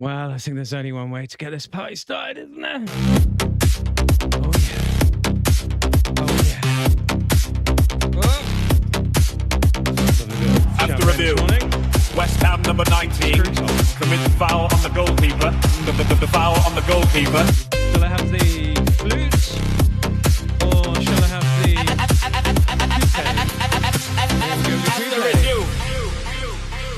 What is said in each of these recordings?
Well, I think there's only one way to get this party started, isn't there? Oh, yeah. Oh, yeah. Oh. After review, West Ham number 19 commits foul on the goalkeeper. The foul on the goalkeeper. Shall I have the flute? Or shall I have the... After review,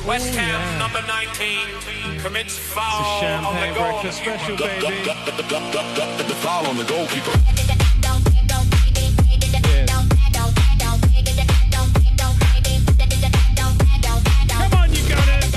West Ham number 19 commits foul on the goalkeeper. Breakfast special, baby. The foul on the goalkeeper. Come on, you Gunners!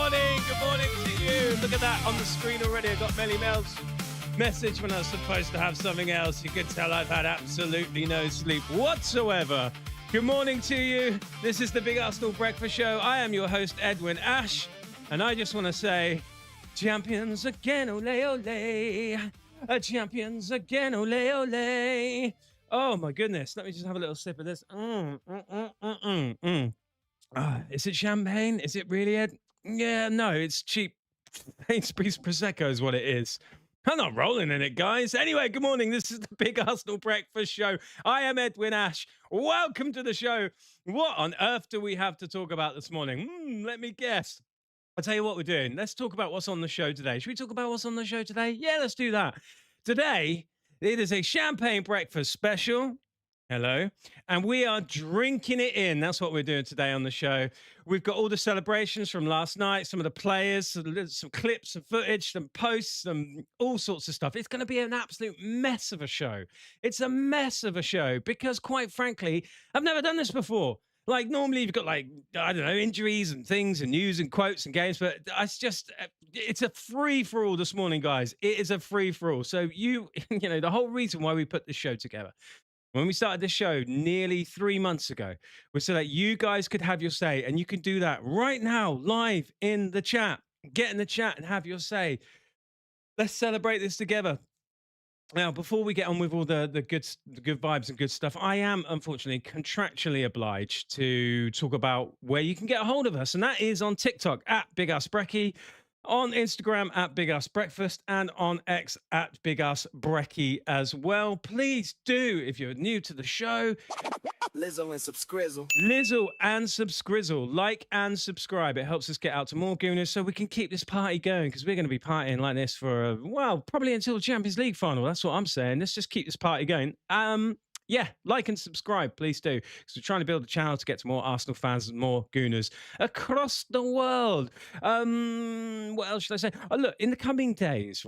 Good morning to you. Look at that on the screen already. I got Melly Mel's message when I was supposed to have something else. You could tell I've had absolutely no sleep whatsoever. Good morning to you. This is the Big Arsenal Breakfast Show. I am your host, Edwin Ash, and I just want to say, champions again, ole, ole. Champions again, ole, ole. Oh, my goodness. Let me just have a little sip of this. Is it champagne? Is it really, Ed? Yeah, no, it's cheap Sainsbury's Prosecco is what it is. I'm not rolling in it, guys. Anyway, good morning. This is the Big Arsenal Breakfast Show. I am Edwin Ash. Welcome to the show. What on earth do we have to talk about this morning? Let me guess. I'll tell you what we're doing. Let's talk about what's on the show today. Should we talk about what's on the show today? Yeah, let's do that. Today, it is a champagne breakfast special. Hello. And we are drinking it in. That's what we're doing today on the show. We've got all the celebrations from last night, some of the players, some clips, some footage, some posts, some all sorts of stuff. It's going to be an absolute mess of a show. It's a mess of a show because, quite frankly, I've never done this before. Like, normally you've got, like, I don't know, injuries and things and news and quotes and games, but it's a free-for-all this morning, guys. It is a free-for-all. So the whole reason why we put this show together, when we started this show nearly 3 months ago, was so that you guys could have your say, and you can do that right now, live in the chat. Get in the chat and have your say. Let's celebrate this together. Now, before we get on with all the good vibes and good stuff, I am unfortunately contractually obliged to talk about where you can get a hold of us, and that is on TikTok at Big Arse Brekkie, on Instagram at Big Arse Breakfast, and on X at Big Arse Brekkie as well. Please do, if you're new to the show, Lizzo and Subscrizzle. Like and subscribe. It helps us get out to more gooners so we can keep this party going, because we're going to be partying like this for, probably until the Champions League final. That's what I'm saying. Let's just keep this party going. Yeah, like and subscribe, please do. Because we're trying to build a channel to get to more Arsenal fans and more gooners across the world. What else should I say? Oh, look, in the coming days,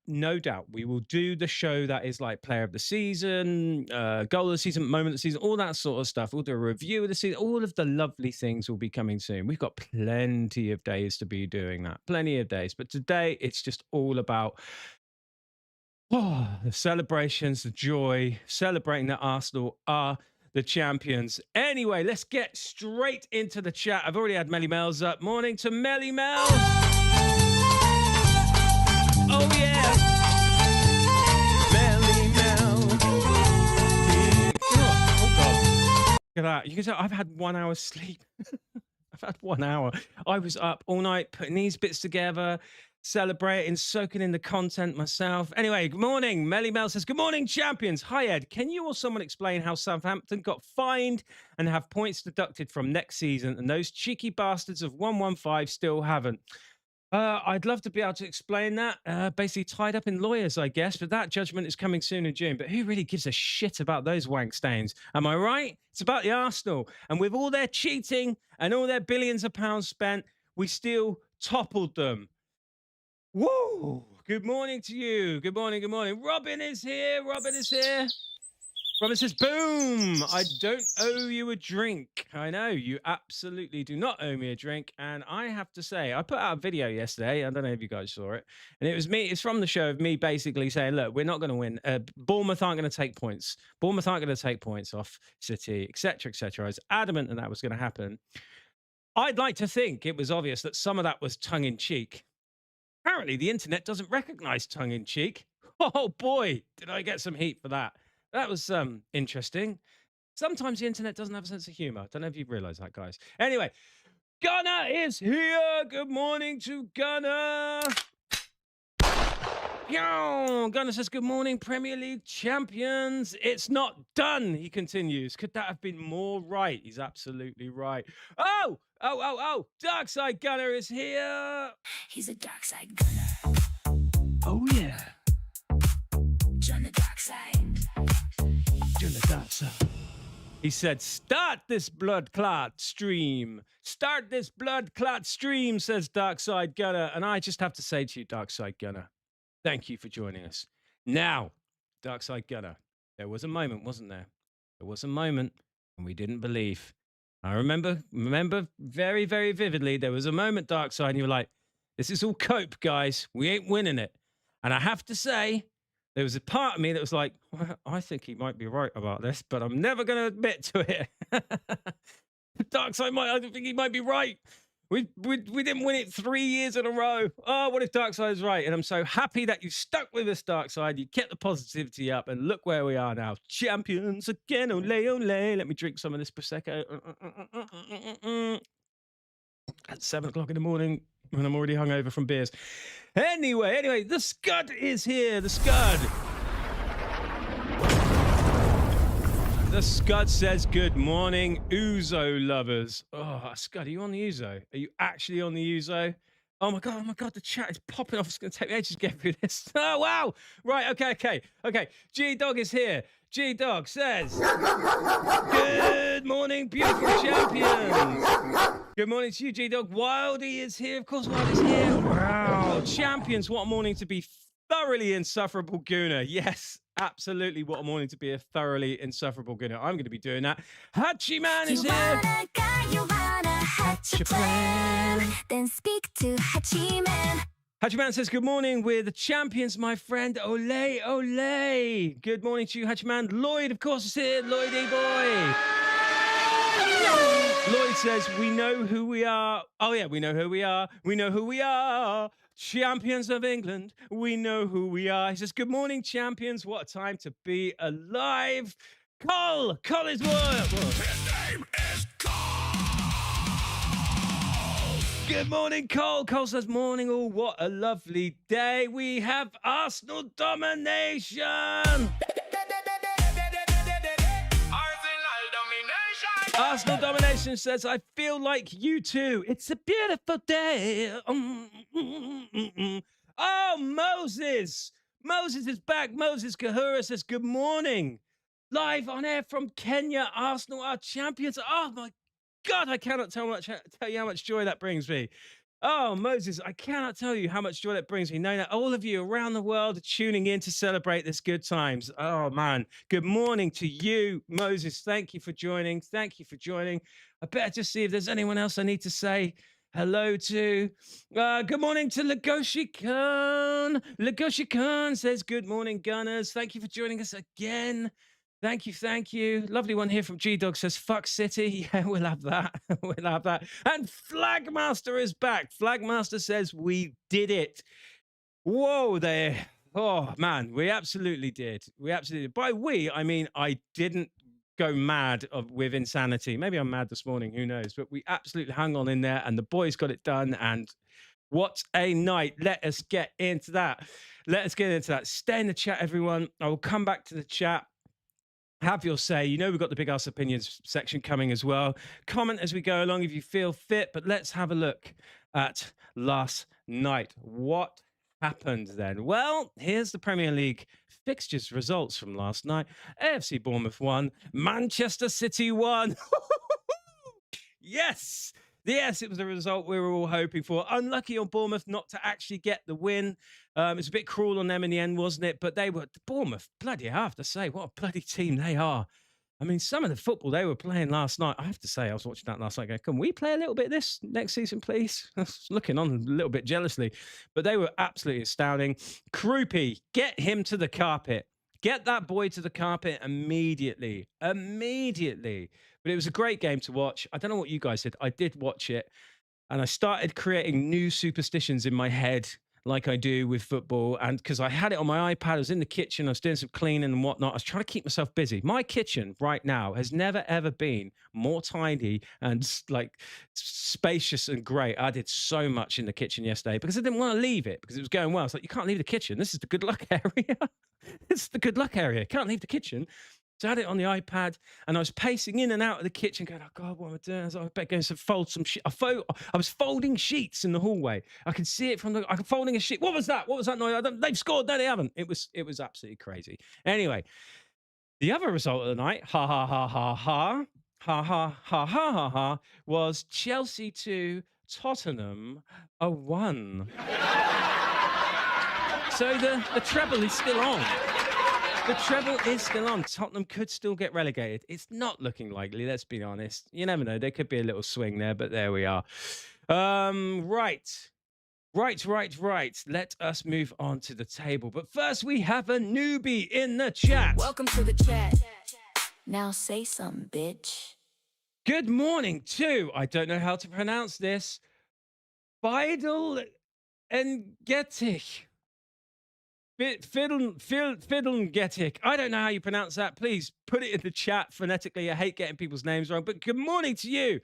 no doubt we will do the show that is like player of the season, goal of the season, moment of the season, all that sort of stuff. We'll do a review of the season. All of the lovely things will be coming soon. We've got plenty of days to be doing that. Plenty of days. But today, it's just all about the celebrations, the joy, celebrating that Arsenal are the champions. Anyway, let's get straight into the chat. I've already had Melly Mel's up. Morning to Melly Mel. Oh, yeah. Melly Mel. Oh, God. Look at that. You can tell I've had 1 hour sleep. I've had 1 hour. I was up all night putting these bits together, celebrating, soaking in the content myself. Anyway, good morning. Melly Mel says, good morning, champions. Hi, Ed. Can you or someone explain how Southampton got fined and have points deducted from next season, and those cheeky bastards of 115 still haven't? I'd love to be able to explain that. Basically tied up in lawyers, I guess, but that judgment is coming soon in June. But who really gives a shit about those wank stains? Am I right? It's about the Arsenal. And with all their cheating and all their billions of pounds spent, we still toppled them. Whoa! Good morning to you. Good morning. Robin is here. Robin says, boom, I don't owe you a drink. I know, you absolutely do not owe me a drink. And I have to say, I put out a video yesterday. I don't know if you guys saw it. And it was me, it's from the show of me basically saying, look, we're not going to win. Bournemouth aren't going to take points. Bournemouth aren't going to take points off City, etc., etc. I was adamant that was going to happen. I'd like to think it was obvious that some of that was tongue-in-cheek. Apparently, the internet doesn't recognize tongue-in-cheek. Oh boy, did I get some heat for that. That was interesting. Sometimes the internet doesn't have a sense of humor. I don't know if you've realized that, guys. Anyway, Gunnar is here. Good morning to Gunnar. Gunnar says, good morning, Premier League champions. It's not done, he continues. Could that have been more right? He's absolutely right. Oh, Dark Side Gunnar is here. He's a dark side gunner. Oh, yeah. Join the dark side. He said, start this blood clot stream. Start this blood clot stream, says Darkside Gunner. And I just have to say to you, Darkside Gunner, thank you for joining us. Now, Darkside Gunner, there was a moment, wasn't there? There was a moment when we didn't believe. I remember very, very vividly, there was a moment, Darkside, and you were like, this is all cope, guys. We ain't winning it. And I have to say, there was a part of me that was like, well, I think he might be right about this, but I'm never going to admit to it. Darkside I think he might be right. We didn't win it 3 years in a row. Oh, what if Darkside is right? And I'm so happy that you stuck with us, Darkside. You kept the positivity up, and look where we are now. Champions again, ole, ole. Let me drink some of this Prosecco. At 7 o'clock in the morning, when I'm already hungover from beers. Anyway, the Scud is here. The Scud. The Scud says, good morning, Ouzo lovers. Oh, Scud, are you on the Ouzo? Are you actually on the Ouzo? Oh my God, the chat is popping off. It's going to take me ages to get through this. Oh, wow. Right, okay. G-Dog is here. G-Dog says, good morning, beautiful champions. Good morning to you, G-Dog. Wildy is here. Of course, Wildy's here. Wow. Champions, what a morning to be thoroughly insufferable gooner. Yes, absolutely. What a morning to be a thoroughly insufferable gooner. I'm going to be doing that. Hachi Man is here. Hatch a plan. Then speak to Hachi Man. Hachi Man says, good morning. We're the champions, my friend. Ole, ole. Good morning to you, Hachi Man. Lloyd, of course, is here. Lloydie boy. Lloyd says, we know who we are. Oh, yeah, we know who we are. We know who we are. Champions of England. We know who we are. He says, good morning, champions. What a time to be alive. Cole is what? His name is Cole. Good morning, Cole. Cole says, morning all. What a lovely day. We have Arsenal domination. Arsenal domination says, I feel like you too. It's a beautiful day. Oh, Moses. Moses is back. Moses Kahura says, good morning. Live on air from Kenya. Arsenal are champions. Oh, my God. I cannot tell you how much joy that brings me. Oh, Moses, I cannot tell you how much joy that brings me, knowing that all of you around the world are tuning in to celebrate this good times. Oh, man. Good morning to you, Moses. Thank you for joining. I better just see if there's anyone else I need to say hello to. Good morning to Legoshi Khan. Legoshi Khan says, good morning, Gunners. Thank you for joining us again. Thank you. Lovely one here from G-Dog says, fuck City. Yeah, we'll have that. And Flagmaster is back. Flagmaster says, we did it. Whoa there. Oh, man, we absolutely did. By we, I mean, I didn't go mad with insanity. Maybe I'm mad this morning. Who knows? But we absolutely hung on in there and the boys got it done. And what a night. Let us get into that. Stay in the chat, everyone. I will come back to the chat. Have your say. You know we've got the Big Arse Opinions section coming as well. Comment as we go along if you feel fit, but let's have a look at last night. What happened then? Well, here's the Premier League fixtures results from last night. AFC Bournemouth won. Manchester City won. Yes! Yes, it was the result we were all hoping for. Unlucky on Bournemouth not to actually get the win. It's a bit cruel on them in the end, wasn't it? But they were, Bournemouth, bloody, I have to say, what a bloody team they are. I mean, some of the football they were playing last night, I have to say, I was watching that last night going, can we play a little bit of this next season, please? I was looking on a little bit jealously, but they were absolutely astounding. Croupy, get him to the carpet. Get that boy to the carpet immediately. Immediately. But it was a great game to watch. I don't know what you guys did. I did watch it, and I started creating new superstitions in my head like I do with football. And because I had it on my iPad, I was in the kitchen, I was doing some cleaning and whatnot. I was trying to keep myself busy. My kitchen right now has never, ever been more tidy and like spacious and great. I did so much in the kitchen yesterday because I didn't want to leave it because it was going well. It's like, you can't leave the kitchen. This is the good luck area. This is the good luck area. Can't leave the kitchen. So I had it on the iPad, and I was pacing in and out of the kitchen going, oh, God, what am I doing? I was like, I better go and fold some shit. I was folding sheets in the hallway. I could see it from the, I'm folding a sheet. What was that? What was that noise? They've scored. No, they haven't. It was absolutely crazy. Anyway, the other result of the night, ha, ha, ha, ha, ha, ha, ha, ha, ha, ha, ha, was Chelsea 2, Tottenham 1. So the treble is still on. The treble is still on. Tottenham could still get relegated. It's not looking likely, let's be honest. You never know. There could be a little swing there, but there we are. Right. Let us move on to the table. But first, we have a newbie in the chat. Welcome to the chat. Now say something, bitch. Good morning to, I don't know how to pronounce this, Fiddle and Gettich. Fiddle-Gettick. I don't know how you pronounce that. Please put it in the chat phonetically. I hate getting people's names wrong, but good morning to you.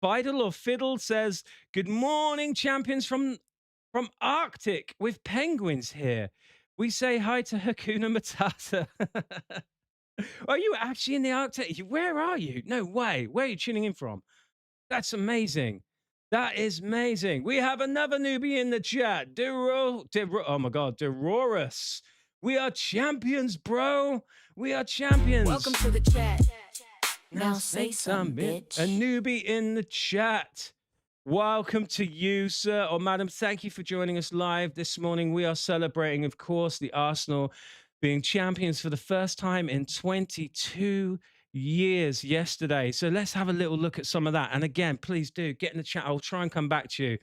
Fiddle or Fiddle says, good morning, champions from Arctic with penguins here. We say hi to Hakuna Matata. Are you actually in the Arctic? Where are you? No way. Where are you tuning in from? That's amazing. That is amazing. We have another newbie in the chat. Oh my God, Derorus. We are champions, bro. We are champions. Welcome to the chat. Now say something, bitch. A newbie in the chat. Welcome to you, sir or madam. Thank you for joining us live this morning. We are celebrating, of course, the Arsenal being champions for the first time in 22 years yesterday. So let's have a little look at some of that. And again, please do get in the chat. I'll try and come back to you.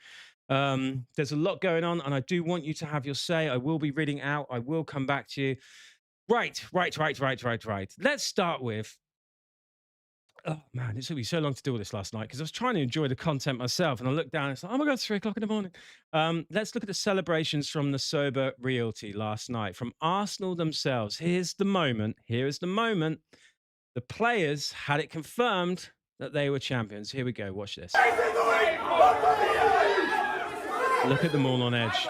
There's a lot going on, and I do want you to have your say. I will be reading out. I will come back to you. Right. Let's start with, oh man, it took me so long to do all this last night because I was trying to enjoy the content myself, and I looked down and it's like, oh my God, it's 3 o'clock in the morning. Let's look at the celebrations from the Sober Realty last night from Arsenal themselves. Here's the moment. Here is the moment. The players had it confirmed that they were champions. Here we go. Watch this. Look at them all on edge.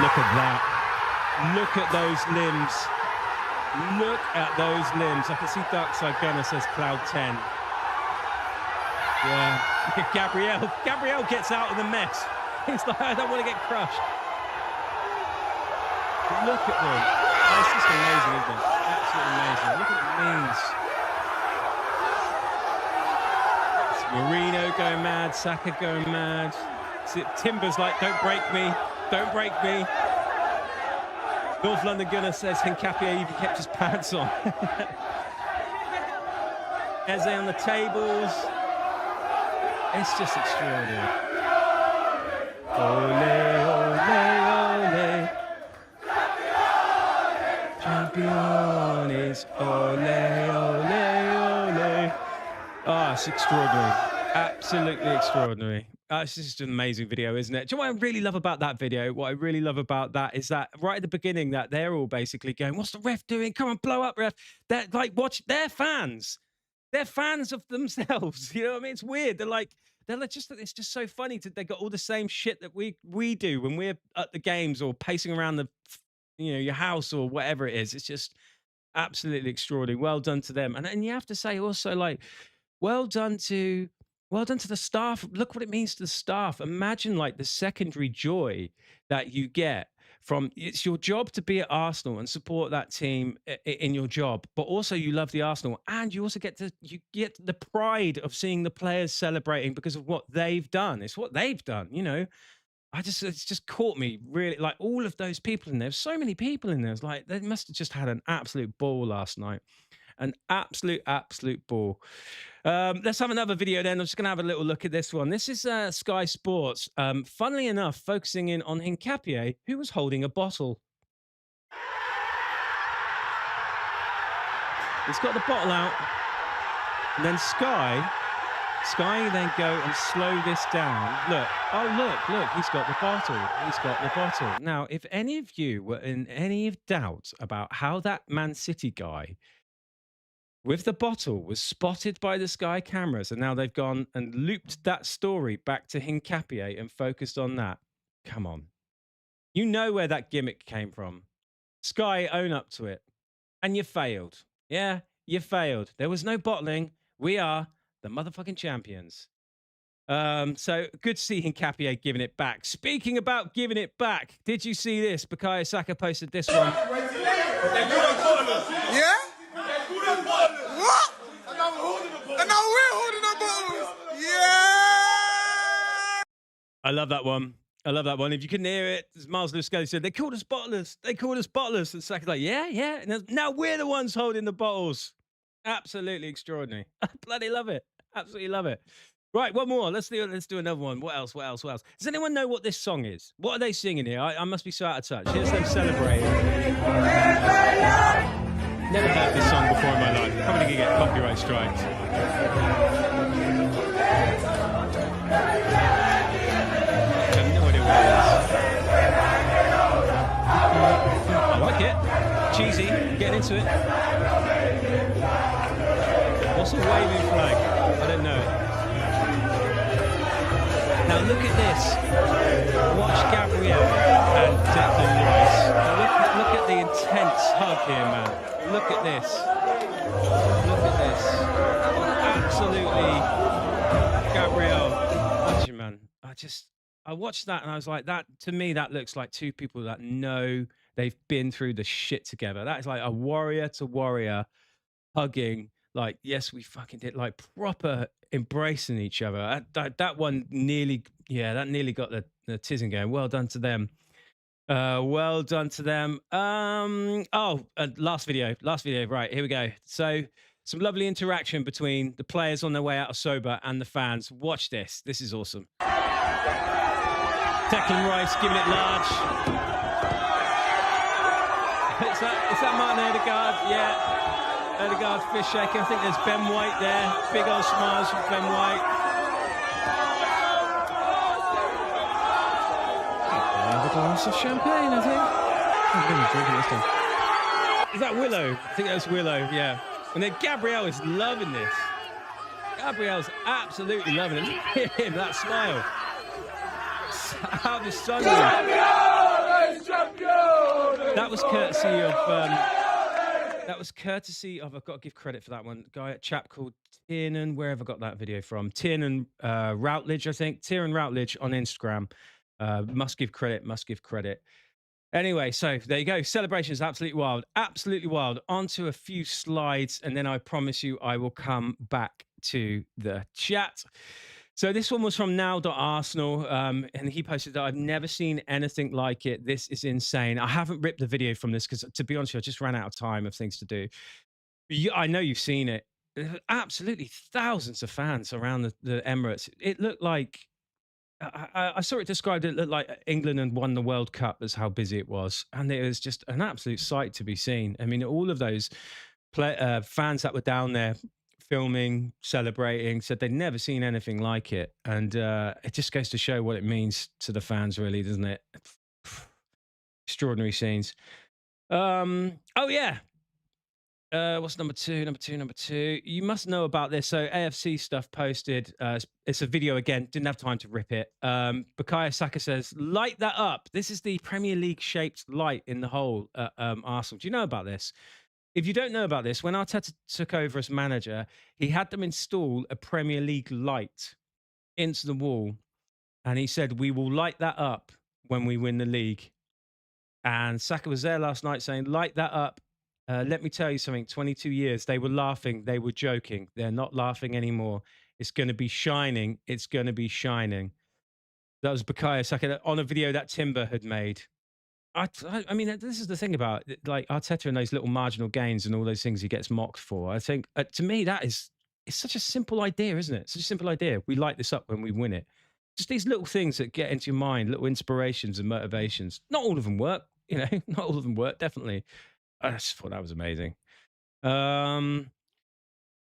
Look at that. Look at those limbs. Look at those limbs. I can see Darkside Gunner says Cloud 10. Yeah. Look at Gabriel. Gabriel gets out of the mess. He's like, I don't want to get crushed. Look at them. Oh, it's just amazing, isn't it? Absolutely amazing. Look at the means. It's Marino going mad, Saka going mad. Timber's like, don't break me. Don't break me. North London Gunner says Hincapie even kept his pants on. Eze on the tables. It's just extraordinary. Ole, ole, ole. Champions, ole, ole, ole. Oh, it's extraordinary. Absolutely extraordinary. It's just an amazing video, isn't it? Do you know what I really love about that video? What I really love about that is that right at the beginning that they're all basically going, what's the ref doing? Come on, blow up, ref. They're like, watch, they're fans. They're fans of themselves. You know what I mean? It's weird. They're like just, it's just so funny. They got all the same shit that we do when we're at the games or pacing around the, your house or whatever it is. It's just absolutely extraordinary. Well done to them. And you have to say also, like, well done to the staff. Look what it means to the staff. Imagine like the secondary joy that you get it's your job to be at Arsenal and support that team in your job, but also you love the Arsenal, and you also get the pride of seeing the players celebrating because of what they've done. It's what they've done, you know. It's just caught me really, like all of those people in there. So many people in there. It's like they must have just had an absolute ball last night. An absolute ball. Let's have another video then. I'm just going to have a little look at this one. This is Sky Sports. Funnily enough, focusing in on Hincapié, who was holding a bottle. He's got the bottle out. And then Sky then go and slow this down. Look, look, he's got the bottle. He's got the bottle. Now, if any of you were in any doubt about how that Man City guy with the bottle was spotted by the Sky cameras, and now they've gone and looped that story back to Hincapié and focused on that. Come on. You know where that gimmick came from. Sky, own up to it. And you failed. Yeah, you failed. There was no bottling. We are the motherfucking champions. So good to see Hincapié giving it back. Speaking about giving it back, did you see this? Bukayo Saka posted this one. Yeah? What? And now we're holding the bottles. Yeah! I love that one. I love that one. If you couldn't hear it, as Miles Lewis Skelly said, they called us bottlers. They called us bottlers. And Saka's like, yeah. And now we're the ones holding the bottles. Absolutely extraordinary. I bloody love it. Absolutely love it. Right, one more. Let's do another one. What else? Does anyone know what this song is? What are they singing here? I must be so out of touch. Here's them celebrating. Never heard this song before in my life. Probably gonna get copyright strikes. I have no idea what it is. I like it. Cheesy. Getting into it. What's a waving flag? I don't know it. Now look at this. Watch Gabriel and Declan Rice. Look at the intense hug here, man. Look at this. Look at this. Absolutely, Gabriel. Watch it, man. I watched that and I was like, that to me, that looks like two people that know they've been through the shit together. That is like a warrior to warrior hugging. Like, yes, we fucking did, like proper embracing each other. That one nearly, that nearly got the tizzing going. Well done to them. Well done to them. Last video. Right, here we go. So some lovely interaction between the players on their way out of sober and the fans. Watch this. This is awesome. Declan Rice giving it large. Is that Martin Odegaard? Yeah. Odegaard fist shaking. I think there's Ben White there. Big old smiles from Ben White. Have a glass of champagne, I think. I'm going to drink it this time. Is that Willow? I think that's Willow, yeah. And then Gabriel is loving this. Gabriel's absolutely loving it. Look at him, that smile. Out of his sun. That was courtesy of, I've got to give credit for that one, a chap called Tiernan, where have I got that video from? Tiernan Routledge, I think. Tiernan Routledge on Instagram. Must give credit. Anyway, so there you go. Celebrations, absolutely wild. On to a few slides, and then I promise you I will come back to the chat. So this one was from now.arsenal, and he posted that I've never seen anything like it. This is insane. I haven't ripped the video from this because, to be honest, I just ran out of time of things to do. I know you've seen it. Absolutely thousands of fans around the Emirates. It looked like, I saw it described, it looked like England had won the World Cup. That's how busy it was. And it was just an absolute sight to be seen. I mean, all of those fans that were down there filming, celebrating, said they'd never seen anything like it. And it just goes to show what it means to the fans, really, doesn't it? Extraordinary scenes. What's number two? You must know about this. So AFC stuff posted. It's a video again. Didn't have time to rip it. Bukayo Saka says, light that up. This is the Premier League shaped light in the hole at Arsenal. Do you know about this? If you don't know about this, when Arteta took over as manager, he had them install a Premier League light into the wall. And he said, we will light that up when we win the league. And Saka was there last night saying, light that up. Let me tell you something, 22 years, they were laughing, they were joking. They're not laughing anymore. It's going to be shining. It's going to be shining. That was Bukayo Saka on a video that Timber had made. I mean, this is the thing about it, like Arteta and those little marginal gains and all those things he gets mocked for. I think, to me, it's such a simple idea, isn't it? Such a simple idea. We light this up when we win it. Just these little things that get into your mind, little inspirations and motivations. Not all of them work, you know, not all of them work, definitely. I just thought that was amazing.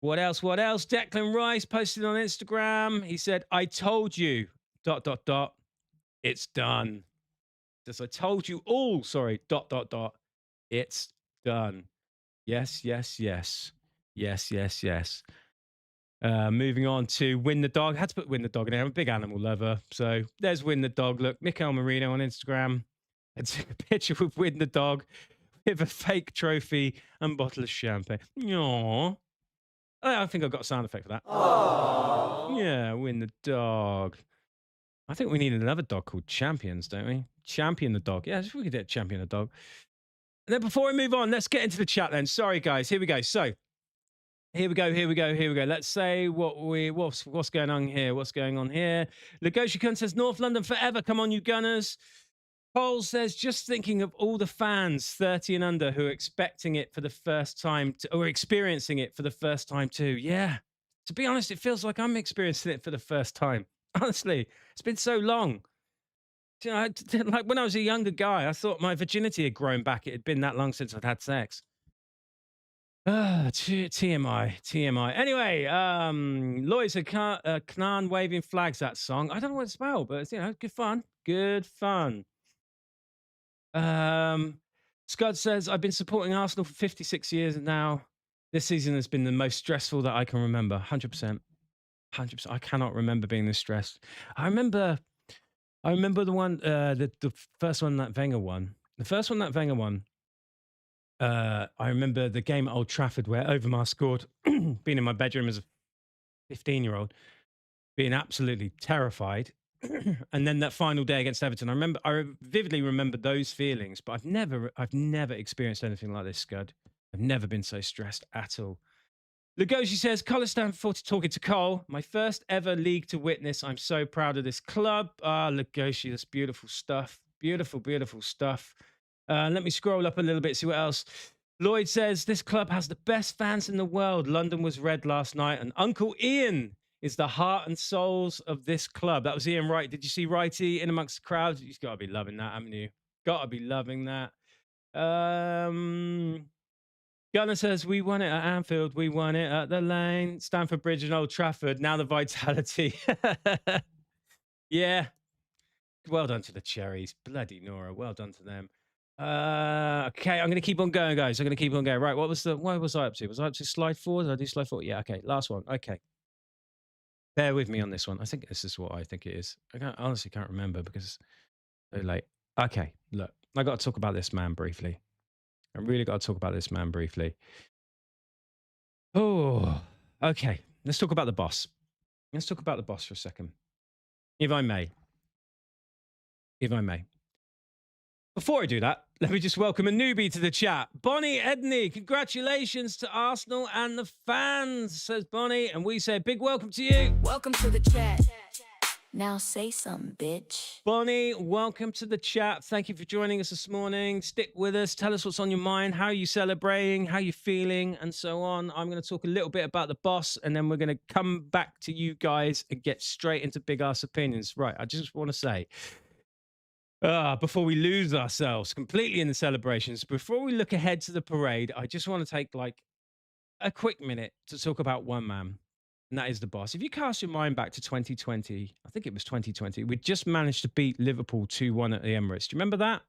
What else? What else? Declan Rice posted on Instagram. He said, I told you, ... It's done. Just I told you all, sorry, ... It's done. Yes, yes, yes. Yes, yes, yes. Moving on to Win the Dog. I had to put Win the Dog in there. I'm a big animal lover. So there's Win the Dog. Look, Mikel Marino on Instagram. I took a picture with Win the Dog with a fake trophy and bottle of champagne. Aww. I think I've got a sound effect for that. Aww. Yeah, Win the Dog. I think we need another dog called Champions, don't we? Champion the Dog. Yeah, we could do Champion the Dog. And then before we move on, let's get into the chat then. Sorry, guys. Here we go. So here we go. Let's say what's going on here. What's going on here? Lagosha says, North London forever. Come on, you Gunners. Paul says, just thinking of all the fans 30 and under who are expecting it for the first time, or experiencing it for the first time too. Yeah. To be honest, it feels like I'm experiencing it for the first time. Honestly, it's been so long. You know, like when I was a younger guy, I thought my virginity had grown back. It had been that long since I'd had sex. TMI. Anyway, Lloyd said, Knan waving flags, that song. I don't know what it's about, but it's, you know, good fun. Good fun. Scud says, I've been supporting Arsenal for 56 years now. This season has been the most stressful that I can remember. 100%. 100%. I cannot remember being this stressed. I remember the one, the first one that Wenger won. The first one that Wenger won. I remember the game at Old Trafford where Overmars scored, being in my bedroom as a 15-year-old, being absolutely terrified. And then that final day against Everton, I vividly remember those feelings, but I've never experienced anything like this, Scud. I've never been so stressed at all. Lugosi says, Colour stand for talking to Cole. My first ever league to witness. I'm so proud of this club. Lugosi, that's beautiful stuff. Beautiful, beautiful stuff. Let me scroll up a little bit, see what else. Lloyd says, this club has the best fans in the world. London was red last night. And Uncle Ian is the heart and souls of this club. That was Ian Wright. Did you see Wrighty in amongst the crowd? You've got to be loving that, haven't you? Got to be loving that. Gunnar says, we won it at Anfield. We won it at the Lane. Stamford Bridge and Old Trafford. Now the Vitality. Yeah. Well done to the Cherries. Bloody Nora. Well done to them. Okay, I'm going to keep on going, guys. I'm going to keep on going. Right, what was I up to? Was I up to slide 4? Did I do slide 4? Yeah, okay. Last one. Okay. Bear with me on this one. I think this is what I think it is. I honestly can't remember because it's so late. Okay, look. I got to talk about this man briefly. I really got to talk about this man briefly. Oh, okay. Let's talk about the boss. Let's talk about the boss for a second. If I may. If I may. Before I do that, let me just welcome a newbie to the chat. Bonnie Edney, congratulations to Arsenal and the fans, says Bonnie. And we say a big welcome to you. Welcome to the chat. Now say something, bitch. Bonnie, welcome to the chat. Thank you for joining us this morning. Stick with us. Tell us what's on your mind. How are you celebrating? How are you feeling? And so on. I'm going to talk a little bit about the boss, and then we're going to come back to you guys and get straight into Big Arse Opinions. Right, I just want to say, before we lose ourselves completely in the celebrations, before we look ahead to the parade, I just want to take like a quick minute to talk about one man. And that is the boss. If you cast your mind back to 2020, I think it was 2020, we just managed to beat Liverpool 2-1 at the Emirates. Do you remember that?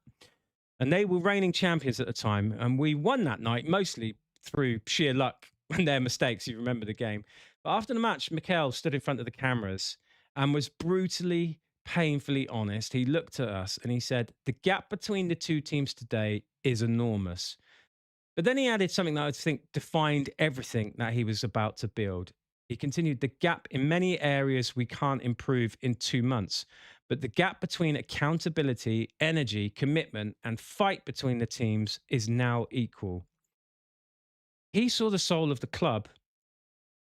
And they were reigning champions at the time. And we won that night mostly through sheer luck and their mistakes. You remember the game. But after the match, Mikel stood in front of the cameras and was brutally, painfully honest. He looked at us and he said, the gap between the two teams today is enormous. But then he added something that I think defined everything that he was about to build. He continued, the gap in many areas we can't improve in 2 months, but the gap between accountability, energy, commitment, and fight between the teams is now equal. He saw the soul of the club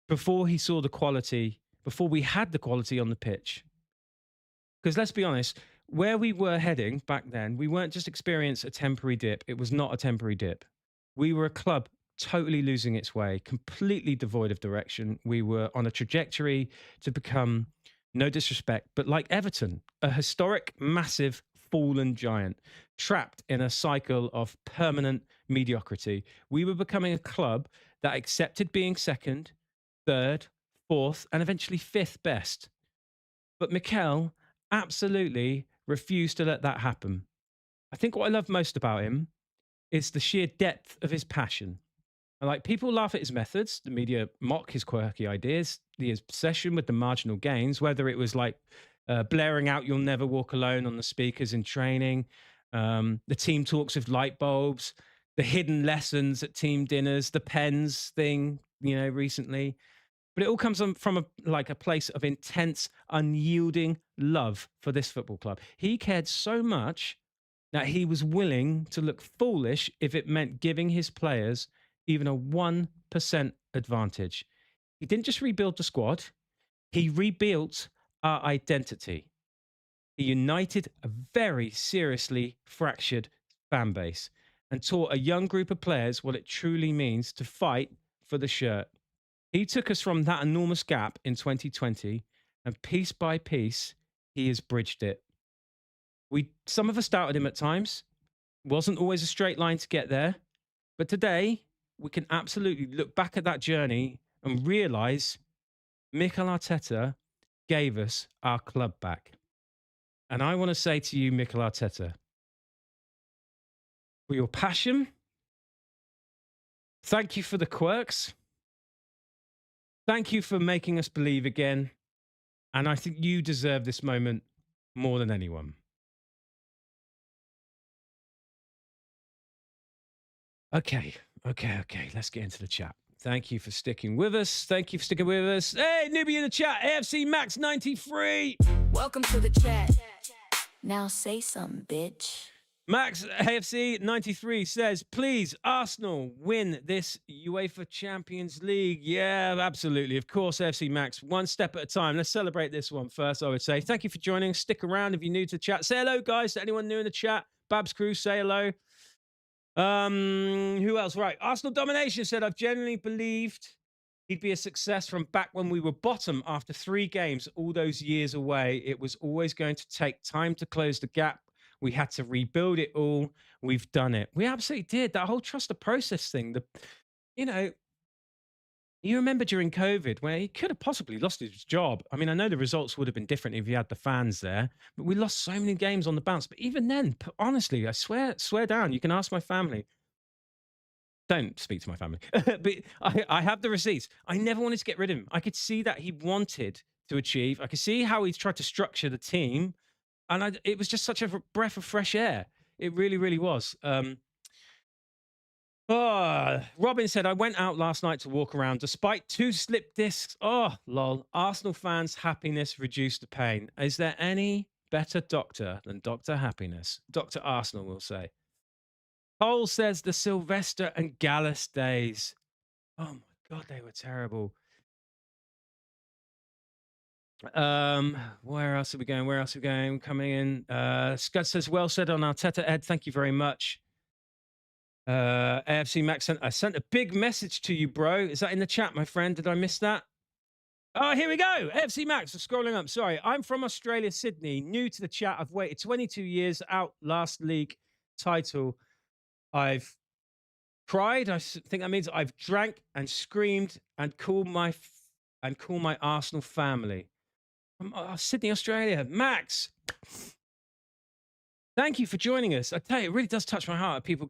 before he saw the quality, before we had the quality on the pitch. Because let's be honest, where we were heading back then, we weren't just experiencing a temporary dip. It was not a temporary dip. We were a club totally losing its way, completely devoid of direction. We were on a trajectory to become, no disrespect, but like Everton, a historic, massive, fallen giant, trapped in a cycle of permanent mediocrity. We were becoming a club that accepted being second, third, fourth, and eventually fifth best. But Mikel absolutely refused to let that happen. I think what I love most about him is the sheer depth of his passion. And like, people laugh at his methods, the media mock his quirky ideas, the obsession with the marginal gains, whether it was like blaring out "You'll Never Walk Alone" on the speakers in training, the team talks with light bulbs, the hidden lessons at team dinners, the pens thing, recently. But it all comes from a place of intense, unyielding love for this football club. He cared so much that he was willing to look foolish if it meant giving his players even a 1% advantage. He didn't just rebuild the squad, he rebuilt our identity. He united a very seriously fractured fan base and taught a young group of players what it truly means to fight for the shirt. He took us from that enormous gap in 2020, and piece by piece, he has bridged it. Some of us doubted him at times. Wasn't always a straight line to get there. But today, we can absolutely look back at that journey and realize Mikel Arteta gave us our club back. And I want to say to you, Mikel Arteta, for your passion, thank you for the quirks. Thank you for making us believe again. And I think you deserve this moment more than anyone. Okay. Let's get into the chat. Thank you for sticking with us. Hey, newbie in the chat, AFC Max 93. Welcome to the chat. Now say something, bitch. Max AFC 93 says, please, Arsenal win this UEFA Champions League. Yeah, absolutely. Of course, AFC Max, one step at a time. Let's celebrate this one first, I would say. Thank you for joining. Stick around if you're new to the chat. Say hello, guys, to anyone new in the chat. Babs Crew, say hello. Who else? Right. Arsenal Domination said, I've genuinely believed he'd be a success from back when we were bottom after 3 games all those years away. It was always going to take time to close the gap. We had to rebuild it all. We've done it. We absolutely did. That whole trust the process thing. You remember during COVID where he could have possibly lost his job. I mean, I know the results would have been different if he had the fans there, but we lost so many games on the bounce. But even then, honestly, I swear down, you can ask my family. Don't speak to my family. But I have the receipts. I never wanted to get rid of him. I could see that he wanted to achieve. I could see how he tried to structure the team. And it was just such a breath of fresh air. It really, really was. Robin said, I went out last night to walk around despite 2 slip discs. Oh, lol. Arsenal fans' happiness reduced the pain. Is there any better doctor than Dr. Happiness? Dr. Arsenal will say. Cole says the Sylvester and Gallus days. Oh my God, they were terrible. Where else are we going? Coming in. Scud says, well said on Arteta, Ed. Thank you very much. AFC Max I sent a big message to you, bro. Is that in the chat, my friend? Did I miss that? Oh, here we go. AFC Max, scrolling up. Sorry. I'm from Australia, Sydney. New to the chat. I've waited 22 years out last league title. I've cried. I think that means I've drank and screamed and called my Arsenal family. From Sydney, Australia. Max, thank you for joining us. I tell you, it really does touch my heart. People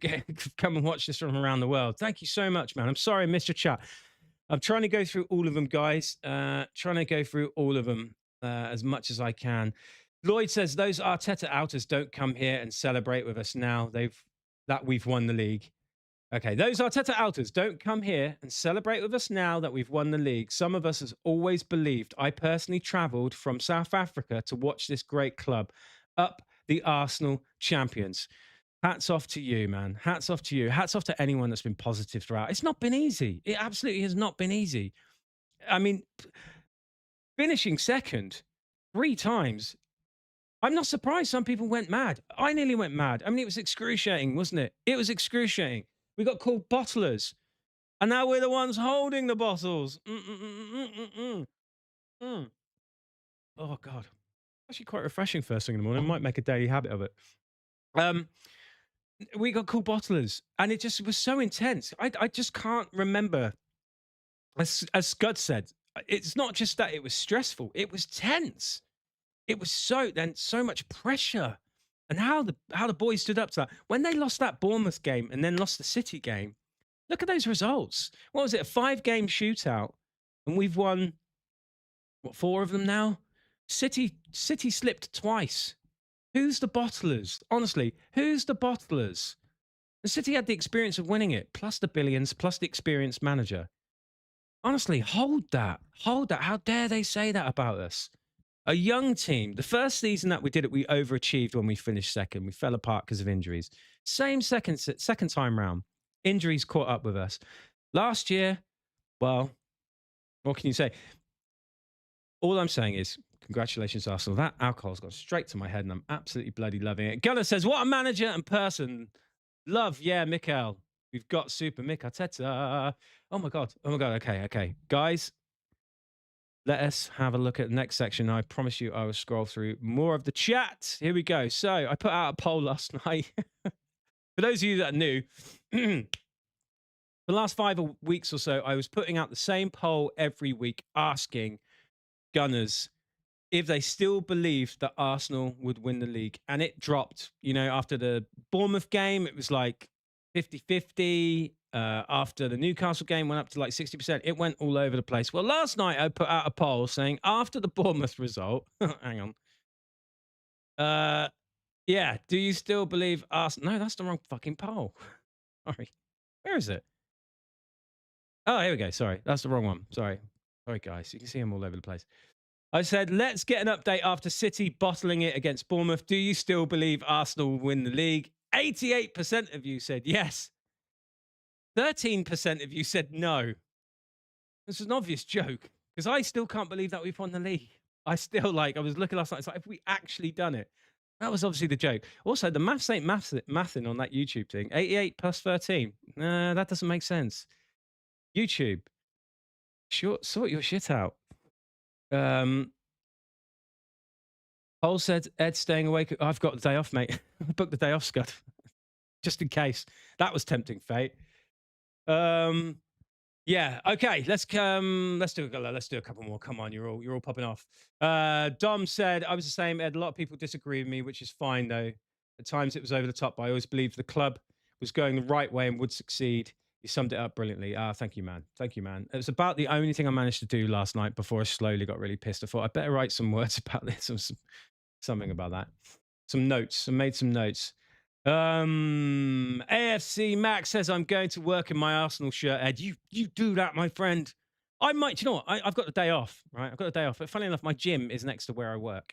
come and watch this from around the world. Thank you so much, man. I'm sorry I missed your chat. I'm trying to go through all of them, guys. Trying to go through all of them as much as I can. Lloyd says, those Arteta outers don't come here and celebrate with us now. We've won the league. Okay, those Arteta outers, don't come here and celebrate with us now that we've won the league. Some of us has always believed. I personally travelled from South Africa to watch this great club up the Arsenal champions. Hats off to you, man. Hats off to you. Hats off to anyone that's been positive throughout. It's not been easy. It absolutely has not been easy. I mean, finishing second 3 times, I'm not surprised some people went mad. I nearly went mad. I mean, it was excruciating, wasn't it? It was excruciating. We got called bottlers. And now we're the ones holding the bottles. Oh, God. Actually quite refreshing first thing in the morning. Might make a daily habit of it. We got called bottlers. And it just was so intense. I just can't remember. As Scud said, it's not just that it was stressful. It was tense. It was so much pressure. And how the boys stood up to that. When they lost that Bournemouth game and then lost the City game, look at those results. What was it, a 5-game shootout? And we've won, 4 of them now? City slipped twice. Who's the bottlers? Honestly, who's the bottlers? The City had the experience of winning it, plus the billions, plus the experienced manager. Honestly, hold that. Hold that. How dare they say that about us? A young team. The first season that we did it, we overachieved when we finished second. We fell apart because of injuries. Same second time round. Injuries caught up with us. Last year, well, what can you say? All I'm saying is, congratulations, Arsenal. That alcohol's gone straight to my head, and I'm absolutely bloody loving it. Gunnar says, what a manager and person. Love, yeah, Mikel. We've got Super Mick Arteta. Oh, my God. Okay. Guys, let us have a look at the next section. I promise you I will scroll through more of the chat. Here we go. So I put out a poll last night. For those of you that are new, for the last 5 weeks or so, I was putting out the same poll every week asking Gunners if they still believed that Arsenal would win the league. And it dropped. You know, after the Bournemouth game, it was like 50-50. After the Newcastle game, went up to like 60%. It went all over the place. Well, last night I put out a poll saying after the Bournemouth result, hang on. Yeah, do you still believe Arsenal? No, that's the wrong fucking poll. Sorry. Where is it? Oh, here we go. Sorry, that's the wrong one. Sorry, guys. You can see them all over the place. I said, let's get an update after City bottling it against Bournemouth. Do you still believe Arsenal will win the league? 88% of you said yes. 13% of you said no. This is an obvious joke because I still can't believe that we've won the league. I was looking last night. It's like, have we actually done it? That was obviously the joke. Also, the maths ain't mathing on that YouTube thing. 88 plus 13. That doesn't make sense. YouTube, sort your shit out. Paul said, Ed's staying awake. I've got the day off, mate. I booked the day off, Scud. Just in case. That was tempting fate. Yeah, okay. Let's do a couple more. Come on, you're all popping off. Dom said, I was the same, Ed. A lot of people disagree with me, which is fine though. At times it was over the top, but I always believed the club was going the right way and would succeed. You summed it up brilliantly. Thank you, man. Thank you, man. It was about the only thing I managed to do last night before I slowly got really pissed. I thought I'd better write some words about this or something about that. Some notes. I made some notes. AFC Max says, I'm going to work in my Arsenal shirt, Ed. You do that, my friend. I might, you know what? I've got the day off, right? I've got the day off. But funny enough, my gym is next to where I work.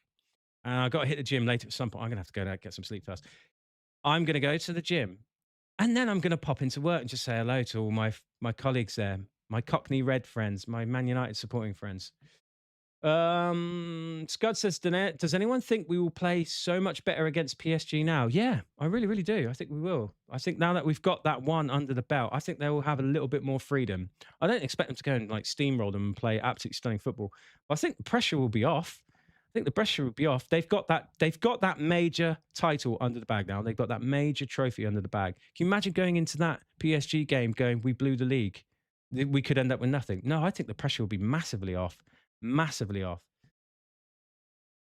And I've got to hit the gym later at some point. I'm going to have to go out, get some sleep first. I'm going to go to the gym. And then I'm going to pop into work and just say hello to all my colleagues there, my Cockney Red friends, my Man United supporting friends. Scud says, does anyone think we will play so much better against PSG now? Yeah, I really, really do. I think we will. I think now that we've got that one under the belt, I think they will have a little bit more freedom. I don't expect them to go and like steamroll them and play absolutely stunning football. But I think the pressure will be off. They've got that major title under the bag now. They've got that major trophy under the bag. Can you imagine going into that PSG game going, we blew the league? We could end up with nothing. No, I think the pressure will be massively off. Massively off.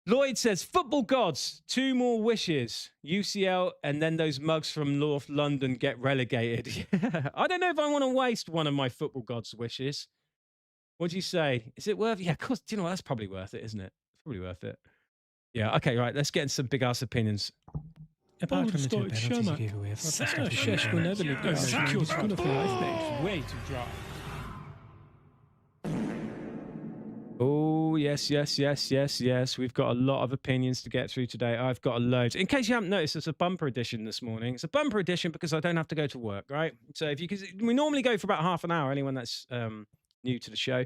Lloyd says, football gods, 2 more wishes. UCL and then those mugs from North London get relegated. I don't know if I want to waste one of my football gods' wishes. What do you say? Is it worth it? Yeah, of course. Do you know what? That's probably worth it, isn't it? It's probably worth it. Yeah, okay, right. Let's get into some big ass opinions. Apart from the two started penalties he Sherman. gave away, Shesh will never leave the match. sack your He's gonna for life, mate. Way too dry. Oh, yes. We've got a lot of opinions to get through today. I've got a load. In case you haven't noticed, it's a bumper edition this morning. It's a bumper edition because I don't have to go to work, right? So if you could, we normally go for about half an hour, anyone that's new to the show.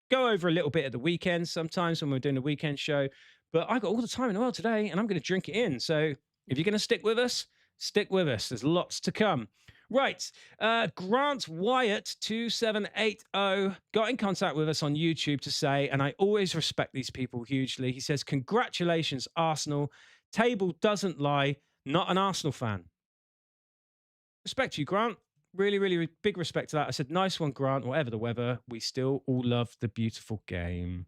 Go over a little bit at the weekends sometimes when we're doing a weekend show. But I got all the time in the world today and I'm going to drink it in. So if you're going to stick with us, stick with us. There's lots to come. Right. Grant Wyatt 2780 got in contact with us on YouTube to say, and I always respect these people hugely. He says, congratulations, Arsenal. Table doesn't lie. Not an Arsenal fan. Respect you, Grant. Really, really big respect to that. I said, nice one, Grant. Whatever the weather, we still all love the beautiful game.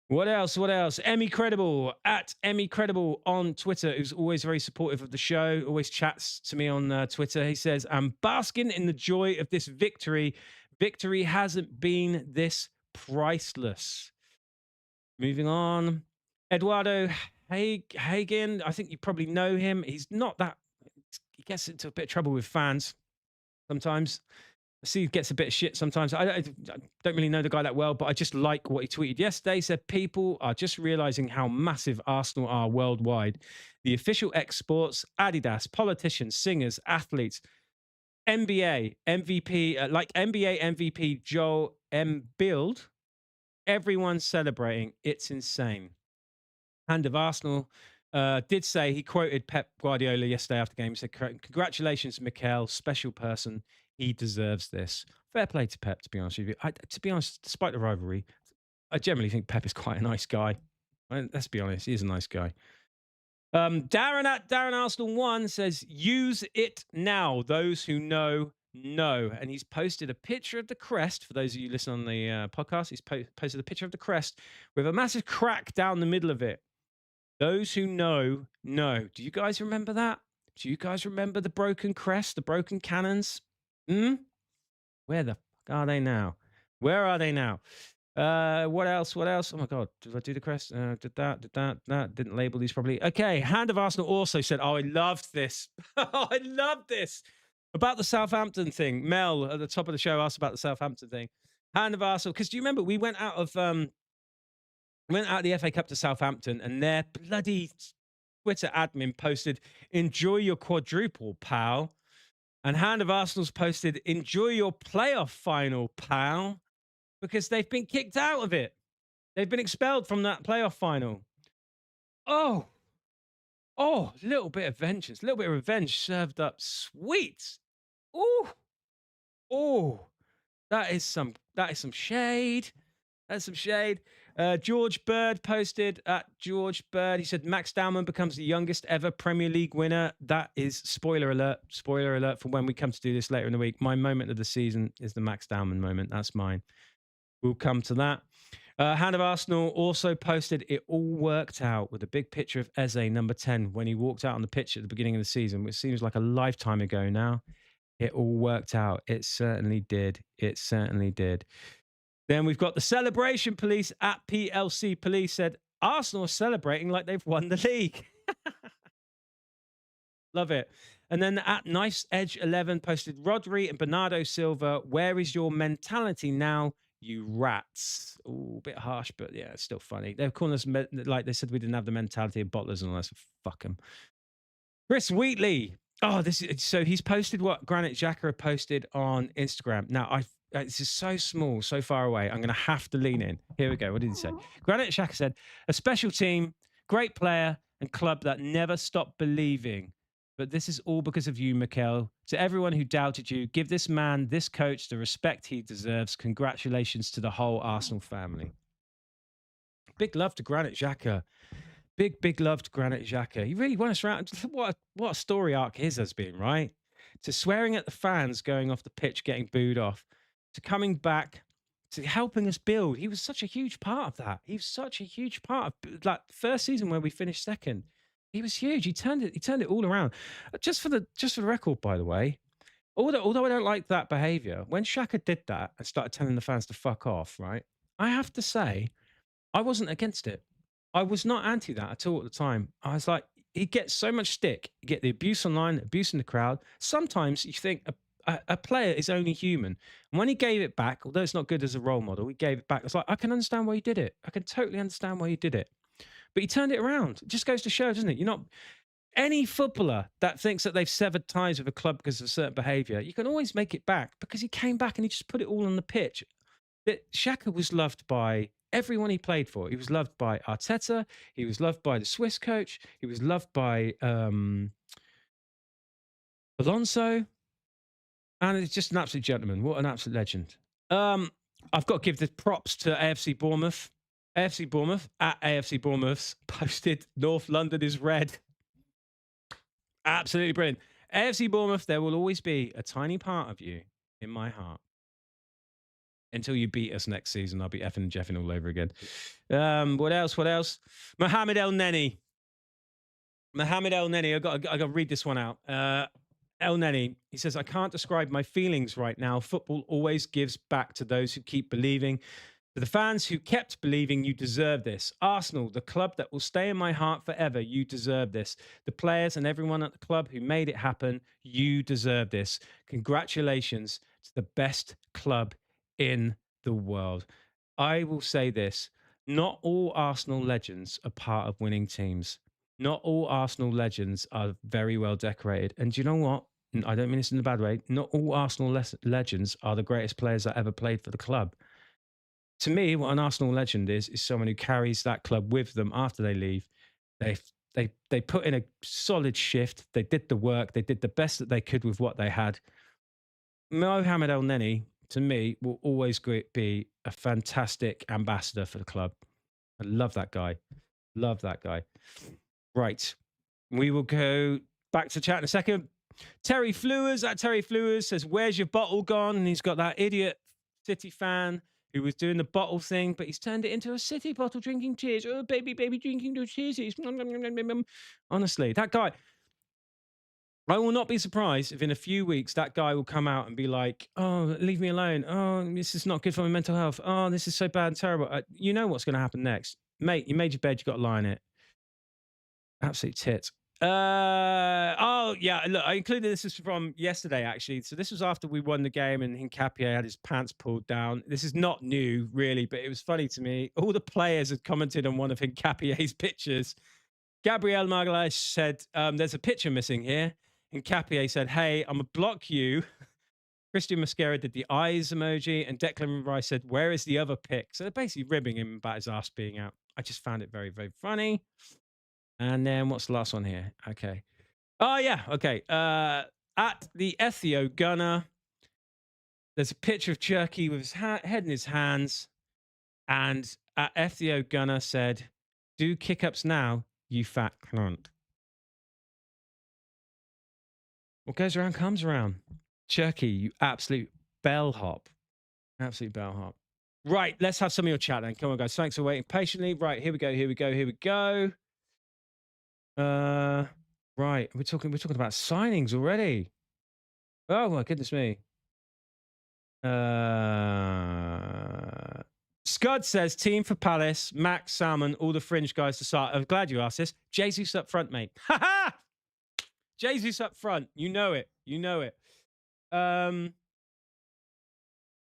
What else? Emmy Credible, at Emmy Credible on Twitter, who's always very supportive of the show, always chats to me on Twitter. He says, I'm basking in the joy of this victory. Victory hasn't been this priceless. Moving on. Eduardo Hagen, I think you probably know him. He's not that, he gets into a bit of trouble with fans sometimes. I see he gets a bit of shit sometimes. I don't really know the guy that well, but I just like what he tweeted yesterday. He said, people are just realizing how massive Arsenal are worldwide. The official exports, Adidas, politicians, singers, athletes, NBA, MVP, like NBA MVP Joel Embiid, everyone's celebrating. It's insane. Hand of Arsenal did say, he quoted Pep Guardiola yesterday after the game. He said, congratulations, Mikel, special person. He deserves this. Fair play to Pep, to be honest with you. To be honest, despite the rivalry, I generally think Pep is quite a nice guy. Let's be honest, he is a nice guy. Darren at Darren Arsenal 1 says, use it now. Those who know. And he's posted a picture of the crest. For those of you listening on the podcast, he's posted a picture of the crest with a massive crack down the middle of it. Those who know. Do you guys remember that? Do you guys remember the broken crest, the broken cannons? Where the fuck are they now? Where are they now? What else? Oh my God. Did I do the crest? Did that. Didn't label these properly. Okay. Hand of Arsenal also said, oh, I loved this. I loved this. About the Southampton thing. Mel at the top of the show asked about the Southampton thing. Hand of Arsenal. Because do you remember we went out of the FA Cup to Southampton and their bloody Twitter admin posted, enjoy your quadruple, pal. And Hand of Arsenal's posted, enjoy your playoff final, pal, because they've been kicked out of it. They've been expelled from that playoff final. Oh, a little bit of vengeance, a little bit of revenge served up sweet. That is some shade. That's some shade. George Bird posted at George Bird. He said, Max Dowman becomes the youngest ever Premier League winner. That is spoiler alert for when we come to do this later in the week. My moment of the season is the Max Dowman moment. That's mine. We'll come to that. Hand of Arsenal also posted, it all worked out, with a big picture of Eze, number 10, when he walked out on the pitch at the beginning of the season, which seems like a lifetime ago now. It all worked out. It certainly did. Then we've got the celebration police at PLC Police said, Arsenal are celebrating like they've won the league. Love it. And then at Nice Edge 11 posted, Rodri and Bernardo Silva, where is your mentality now, you rats? Oh, a bit harsh, but yeah, it's still funny. They're calling us, like they said we didn't have the mentality of bottlers and all that, so fuck them. Chris Wheatley. Oh, so he's posted what Granit Xhaka posted on Instagram. Now, this is so small, so far away. I'm going to have to lean in. Here we go. What did he say? Granit Xhaka said, a special team, great player, and club that never stopped believing. But this is all because of you, Mikel. To everyone who doubted you, give this man, this coach, the respect he deserves. Congratulations to the whole Arsenal family. Big love to Granit Xhaka. Big love to Granit Xhaka. He really won us around. What a story arc his has been, right? To swearing at the fans going off the pitch, getting booed off, to coming back, to helping us build. He was such a huge part of that. He was such a huge part of that first season where we finished second. He was huge. He turned it all around. Just for the record, by the way, although I don't like that behavior, when Xhaka did that and started telling the fans to fuck off, right? I have to say, I wasn't against it. I was not anti that at all at the time. I was like, he gets so much stick. You get the abuse online, abuse in the crowd. Sometimes you think a player is only human. And when he gave it back, although it's not good as a role model, he gave it back. It's like, I can understand why he did it. I can totally understand why he did it. But he turned it around. It just goes to show, doesn't it? You're not any footballer that thinks that they've severed ties with a club because of certain behaviour. You can always make it back because he came back and he just put it all on the pitch. That Xhaka was loved by everyone he played for. He was loved by Arteta. He was loved by the Swiss coach. He was loved by Alonso. And it's just an absolute gentleman. What an absolute legend. I've got to give the props to AFC Bournemouth. AFC Bournemouth at AFC Bournemouth's posted North London is red. Absolutely brilliant. AFC Bournemouth, there will always be a tiny part of you in my heart. Until you beat us next season, I'll be effing and jeffing all over again. What else? What else? Mohamed El Neni. Mohamed El Neni. I got to read this one out. El Neni. He says, I can't describe my feelings right now. Football always gives back to those who keep believing. To the fans who kept believing, you deserve this. Arsenal, the club that will stay in my heart forever, you deserve this. The players and everyone at the club who made it happen, you deserve this. Congratulations to the best club in the world. I will say this, not all Arsenal legends are part of winning teams. Not all Arsenal legends are very well decorated. And do you know what? I don't mean this in a bad way. Not all Arsenal legends are the greatest players that ever played for the club. To me, what an Arsenal legend is someone who carries that club with them after they leave. They put in a solid shift. They did the work. They did the best that they could with what they had. Mohamed El Neni, to me, will always be a fantastic ambassador for the club. I love that guy. Love that guy. Right. We will go back to chat in a second. Terry Flewers at Terry Flewers says, where's your bottle gone? And he's got that idiot City fan who was doing the bottle thing, but he's turned it into a City bottle drinking cheers. Oh, baby, drinking those cheersies. Honestly, that guy, I will not be surprised if in a few weeks that guy will come out and be like, oh, leave me alone. Oh, this is not good for my mental health. Oh, this is so bad and terrible. You know what's going to happen next. Mate, you made your bed, you got to lie in it. Absolute tit. Oh, yeah, look, I included this is from yesterday, actually. So this was after we won the game and Hincapié had his pants pulled down. This is not new, really, but it was funny to me. All the players had commented on one of Hincapié's pictures. Gabriel Magalhaes said, there's a picture missing here. Hincapié said, hey, I'm going to block you. Christian Mosquera did the eyes emoji, and Declan Rice said, where is the other pic? So they're basically ribbing him about his ass being out. I just found it very, very funny. And then what's the last one here? Okay. Oh, yeah. Okay. At the Ethio Gunner, there's a picture of Cherky with his head in his hands. And at Ethio Gunner said, do kick-ups now, you fat cunt. What goes around comes around. Cherky, you absolute bellhop. Absolute bellhop. Right. Let's have some of your chat then. Come on, guys. Thanks for waiting patiently. Right. Here we go. Here we go. Here we go. Right, we're talking about signings already. Oh my goodness me. Scud says team for Palace, Max, Salmon, all the fringe guys to start. I'm glad you asked this. Jesus up front, mate. Ha ha! Jesus up front. You know it. You know it. To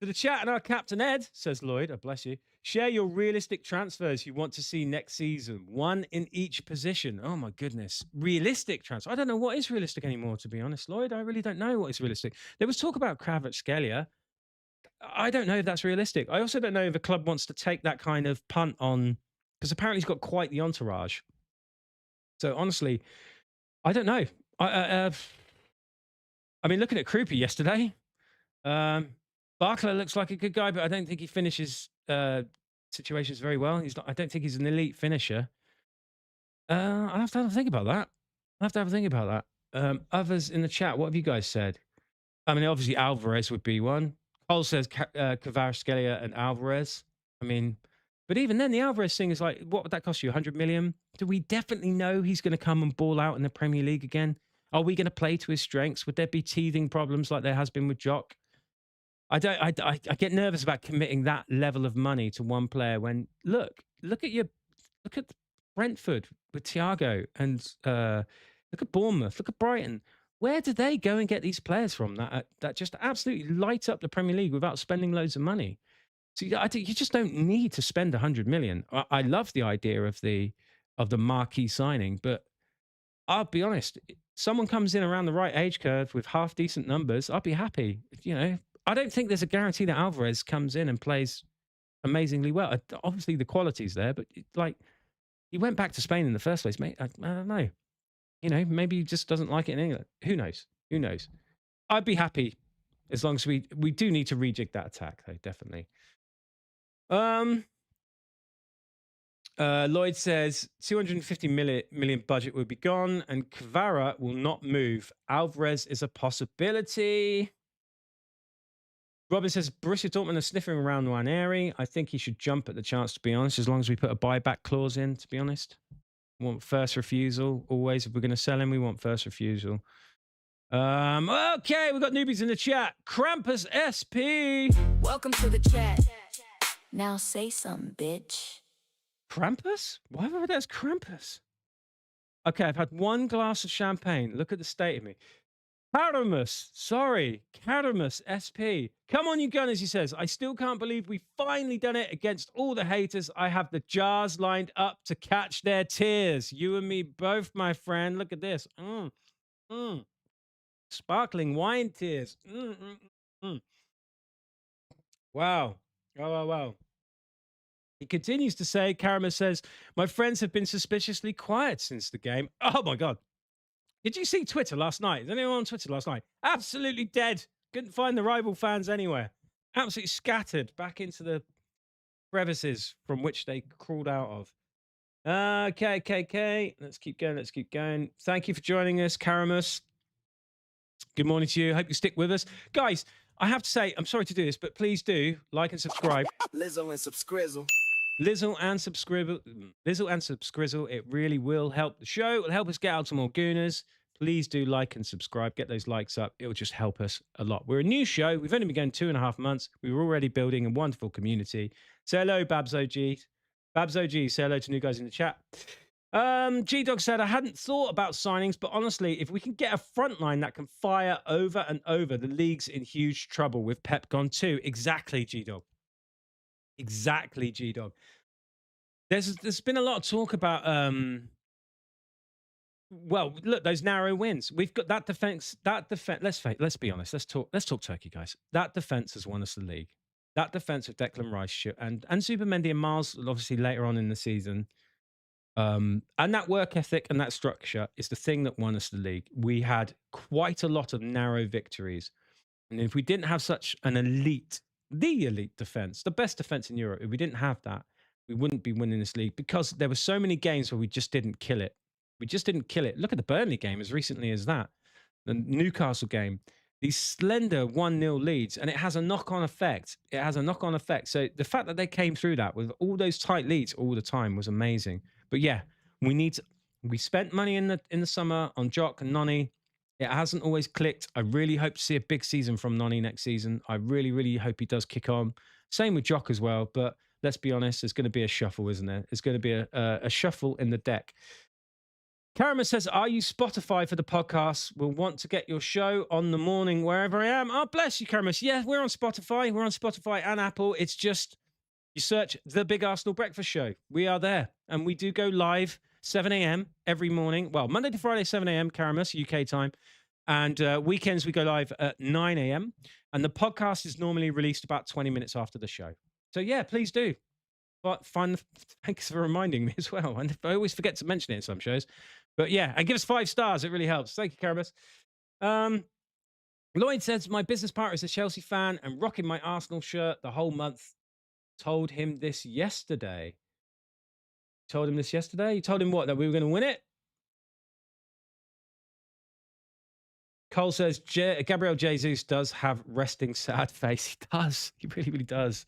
the chat and our captain Ed, says Lloyd, oh bless you. Share your realistic transfers you want to see next season. One in each position. Oh my goodness. Realistic transfer. I don't know what is realistic anymore, to be honest, Lloyd. I really don't know what is realistic. There was talk about Kvaratskhelia. I don't know if that's realistic. I also don't know if a club wants to take that kind of punt on, because apparently he's got quite the entourage. So honestly, I don't know. I mean, looking at Krupa yesterday, Barclay looks like a good guy, but I don't think he finishes situations very well. He's not. I don't think he's an elite finisher. I'll have to have a think about that. I'll have to have a think about that. Others in the chat, what have you guys said? I mean, obviously Alvarez would be one. Cole says Kvaratskhelia and Alvarez. I mean, but even then, the Alvarez thing is like, what would that cost you? 100 million? Do we definitely know he's going to come and ball out in the Premier League again? Are we going to play to his strengths? Would there be teething problems like there has been with Jock? I get nervous about committing that level of money to one player when look at Brentford with Thiago, and look at Bournemouth, look at Brighton. Where do they go and get these players from that just absolutely light up the Premier League without spending loads of money? So I think you just don't need to spend 100 million. I love the idea of the marquee signing, but I'll be honest, someone comes in around the right age curve with half decent numbers, I'll be happy. You know, I don't think there's a guarantee that Alvarez comes in and plays amazingly well. Obviously, the quality's there, but like, he went back to Spain in the first place, mate. I don't know. You know, maybe he just doesn't like it in England. Who knows? Who knows? I'd be happy as long as we do need to rejig that attack, though, definitely. Lloyd says 250 million budget will be gone and Kvara will not move. Alvarez is a possibility. Robin says Borussia Dortmund are sniffing around Nwaneri. I think he should jump at the chance, to be honest, as long as we put a buyback clause in, to be honest. We want first refusal. Always, if we're going to sell him, we want first refusal. Okay, we've got newbies in the chat. Krampus SP. Welcome to the chat. Now say something, bitch. Krampus? Why would that's Krampus? Okay, I've had one glass of champagne. Look at the state of me. Caramus, sorry, Caramus SP. Come on, you gunners, he says. I still can't believe we finally done it against all the haters. I have the jars lined up to catch their tears. You and me both, my friend. Look at this. Sparkling wine tears. Wow. Wow. He continues to say, Caramus says, my friends have been suspiciously quiet since the game. Oh, my God. Did you see Twitter last night? Is anyone on Twitter last night? Absolutely dead. Couldn't find the rival fans anywhere. Absolutely scattered back into the crevices from which they crawled out of. Okay. Let's keep going. Thank you for joining us, Caramus. Good morning to you. Hope you stick with us. Guys, I have to say, I'm sorry to do this, but please do like and subscribe. Lizzo and Subscrizzle. Lizzle and subscrizzle. It really will help the show. It will help us get out some more gooners. Please do like and subscribe. Get those likes up. It will just help us a lot. We're a new show. We've only been going 2.5 months. We were already building a wonderful community. Say hello, Babs OG. Babs OG, say hello to new guys in the chat. G-Dog said, I hadn't thought about signings, but honestly, if we can get a front line that can fire over and over, the league's in huge trouble with Pep gone too. Exactly, G-Dog. Exactly, G-Dog. There's been a lot of talk about well, look, those narrow wins. We've got that defense. Let's be honest. Let's talk Turkey, guys. That defense has won us the league. That defense of Declan Rice and Supermendy and Miles, obviously later on in the season. And that work ethic and that structure is the thing that won us the league. We had quite a lot of narrow victories. And if we didn't have such an elite defense, the best defense in Europe, if we didn't have that, we wouldn't be winning this league because there were so many games where we just didn't kill it. Look at the Burnley game as recently as that. The Newcastle game. These slender 1-0 leads, and it has a knock-on effect. So the fact that they came through that with all those tight leads all the time was amazing. But yeah, we spent money in the summer on Jock and Noni. It hasn't always clicked. I really hope to see a big season from Noni next season. I really, really hope he does kick on. Same with Jock as well. But let's be honest, there's going to be a shuffle, isn't there? It's going to be a shuffle in the deck. Karama says, are you Spotify for the podcast? We'll want to get your show on the morning wherever I am. Oh, bless you, Karama. Yeah, we're on Spotify. We're on Spotify and Apple. It's just, you search The Big Arsenal Breakfast Show. We are there. And we do go live 7 a.m. every morning. Well, Monday to Friday, 7 a.m. Karamus, UK time. And weekends, we go live at 9 a.m. And the podcast is normally released about 20 minutes after the show. So, yeah, please do. But thanks for reminding me as well. And I always forget to mention it in some shows. But, yeah, and give us 5 stars. It really helps. Thank you, Karamus. Lloyd says, my business partner is a Chelsea fan and rocking my Arsenal shirt the whole month. Told him this yesterday. You told him what? That we were going to win it? Cole says, Gabriel Jesus does have resting sad face. He does. He really, really does.